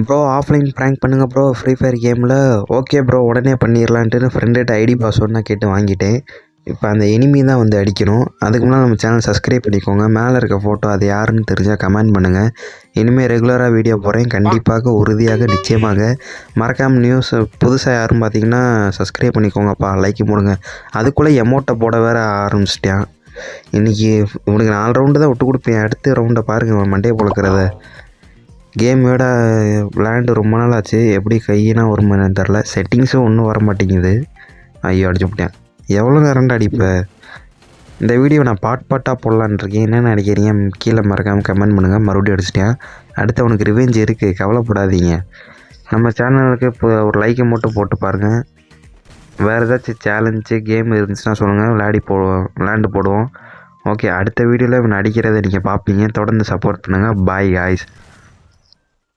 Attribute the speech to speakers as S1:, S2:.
S1: Bro offline prank பண்ணுங்க bro free fire கேமில். Okay bro உடனே பண்ணிடலான்ட்டு ஃப்ரெண்டுகிட்ட ஐடி பாஸ்வேர்ட் நான் கேட்டு வாங்கிட்டேன். இப்போ அந்த எனிமி தான் வந்து அடிக்கணும். அதுக்கு முன்னாடி நம்ம சேனல் சப்ஸ்கிரைப் பண்ணிக்கோங்க. மேலே இருக்க ஃபோட்டோ அது யாருன்னு தெரிஞ்சால் கமெண்ட் பண்ணுங்கள். இனிமேல் ரெகுலராக வீடியோ போகிறேன். கண்டிப்பாக உறுதியாக நிச்சயமாக மறக்காமல் நியூஸ் புதுசாக யாரும் பார்த்தீங்கன்னா சப்ஸ்கிரைப் பண்ணிக்கோங்கப்பா, லைக் போடுங்க. அதுக்குள்ளே எமௌண்ட்டை போட வேறு ஆரம்பிச்சிட்டேன். இன்றைக்கி இவனுக்கு 4 ரவுண்டு தான் விட்டு கொடுப்பேன். அடுத்த ரவுண்டை பாருங்கள் மண்டையை பொழக்கிறத. கேமோட விளையாண்டு ரொம்ப நாள் ஆச்சு. எப்படி கையினா ஒரு மணி தெரில. செட்டிங்ஸும் ஒன்றும் வர மாட்டேங்குது. ஐயோ அடிச்சு விட்டேன். எவ்வளோ நேரம்டா அடிப்பேன். இந்த வீடியோ நான் பாட்டாக போடலான்னு இருக்கேன். என்னென்ன நினைக்கிறீங்க கீழே மறக்காமல் கமெண்ட் பண்ணுங்கள். மறுபடியும் அடிச்சிட்டேன். அடுத்து அவனுக்கு ரிவெஞ்ச் இருக்குது, கவலைப்படாதீங்க. நம்ம சேனலுக்கு இப்போ ஒரு லைக்கை மட்டும் போட்டு பாருங்கள். வேறு ஏதாச்சும் சேலஞ்சு கேம் இருந்துச்சுன்னா சொல்லுங்கள், விளையாண்டு போடுவோம். ஓகே, அடுத்த வீடியோவில் இவன் அடிக்கிறத நீங்கள் பார்ப்பீங்க. தொடர்ந்து சப்போர்ட் பண்ணுங்கள். Bye guys.